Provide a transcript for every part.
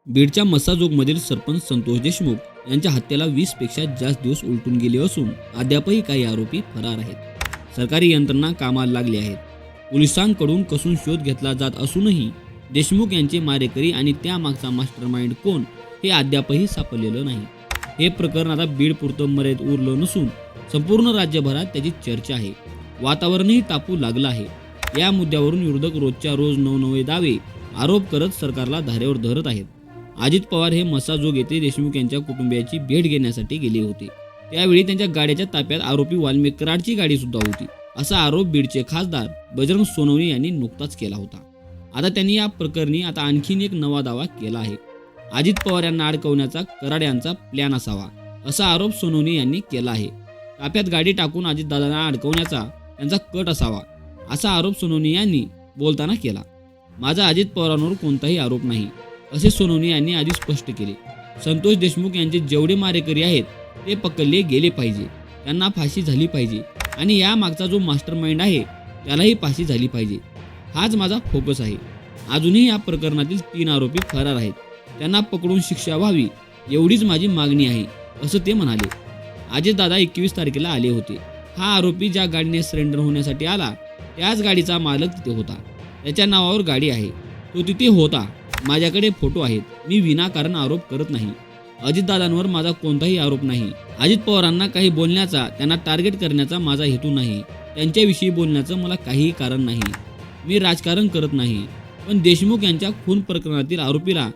बीडच्या मस्साजोगमधील सरपंच संतोष देशमुख यांच्या हत्येला 20 पेक्षा जास्त दिवस उलटून गेले असून अद्यापही काही आरोपी फरार आहेत. सरकारी यंत्रणा कामाला लागली आहेत. पोलिसांकडून कसून शोध घेतला जात असूनही देशमुख यांचे मारेकरी आणि त्यामागचा मास्टरमाइंड कोण हे अद्यापही सापडलेलं नाही. हे प्रकरण आता बीडपुरतं मर्यादित उरलं नसून संपूर्ण राज्यभरात त्याची चर्चा आहे. वातावरणही तापू लागलं आहे. या मुद्द्यावरून विरोधक रोजच्या रोज नवनवे दावे आरोप करत सरकारला धारेवर धरत आहेत. अजित पवार हे मस्साजोग येथे देशमुख यांच्या कुटुंबियाची भेट घेण्यासाठी गेले होते. त्यावेळी त्यांच्या गाड्याच्या ताफ्यात आरोपी वाल्मिक कराडची गाडी सुद्धा होती, असा आरोप बीडचे खासदार बजरंग सोनवणे यांनी नुकताच केला होता. आता त्यांनी या प्रकरणी आणखीन एक नवा दावा केला आहे. अजित पवार यांना अडकवण्याचा कराड यांचा प्लॅन असावा, असा आरोप सोनवणे यांनी केला आहे. ताफ्यात गाडी टाकून अजितदादांना अडकवण्याचा त्यांचा कट असावा, असा आरोप सोनवणे यांनी बोलताना केला. माझा अजित पवारांवर कोणताही आरोप नाही, असे सोनवणे यांनी आधी स्पष्ट केले. संतोष देशमुख यांचे जेवढे मारेकरी आहेत ते पकडले गेले पाहिजे, त्यांना फाशी झाली पाहिजे आणि या मागचा जो मास्टरमाइंड आहे त्यालाही फाशी झाली पाहिजे, हाच माझा फोकस आहे. अजूनही या प्रकरणातील 3 आरोपी फरार आहेत. त्यांना पकडून शिक्षा व्हावी एवढीच माझी मागणी आहे, असं ते म्हणाले. अजितदादा 21 तारखेला आले होते. हा आरोपी ज्या गाडीने सरेंडर होण्यासाठी आला त्याच गाडीचा मालक तिथे होता. त्याच्या नावावर गाडी आहे, तो तिथे होता. माझ्याकडे फोटो आहेत. मी विनाकारण आरोप करत नाही. अजितदादांवर माझा कोणताही आरोप नाही. अजित पवारांना काही बोलण्याचा, त्यांना टार्गेट करण्याचा माझा हेतू नाही. त्यांच्याविषयी बोलण्याचं मला काहीही कारण नाही. मी राजकारण करत नाही. पण देशमुख यांच्या खून प्रकरणातील आरोपीला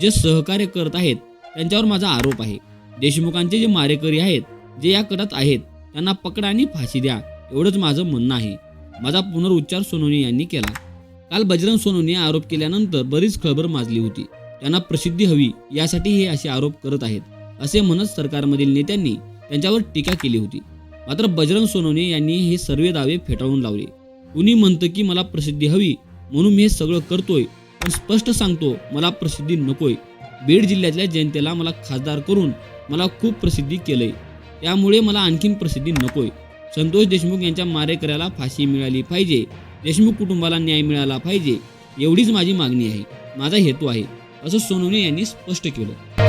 जे सहकार्य करत आहेत त्यांच्यावर माझा आरोप आहे. देशमुखांचे जे मारेकरी आहेत, जे या कटात आहेत, त्यांना पकडा आणि फाशी द्या, एवढंच माझं म्हणणं आहे. माझा पुनरुच्चार सोनवणे यांनी केला. काल बजरंग सोनवणे आरोप केल्यानंतर बरीच खळबळ माजली होती. त्यांना प्रसिद्धी हवी यासाठी हे असे आरोप करत आहेत, असे म्हणत सरकारमधील नेत्यांनी त्यांच्यावर टीका केली होती. मात्र बजरंग सोनवणे यांनी हे सर्व दावे फेटाळून लावले. कुणी म्हणतं की मला प्रसिद्धी हवी म्हणून मी हे सगळं करतोय, पण स्पष्ट सांगतो मला प्रसिद्धी नकोय. बीड जिल्ह्यातल्या जनतेला मला खासदार करून मला खूप प्रसिद्धी केलंय, त्यामुळे मला आणखीन प्रसिद्धी नकोय. संतोष देशमुख यांच्या मारेकऱ्याला फाशी मिळाली पाहिजे, देशमुख कुटुंबाला न्याय मिळाला पाहिजे, एवढीच माझी मागणी आहे, माझा हेतू आहे, असं सोनवणे यांनी स्पष्ट केलं.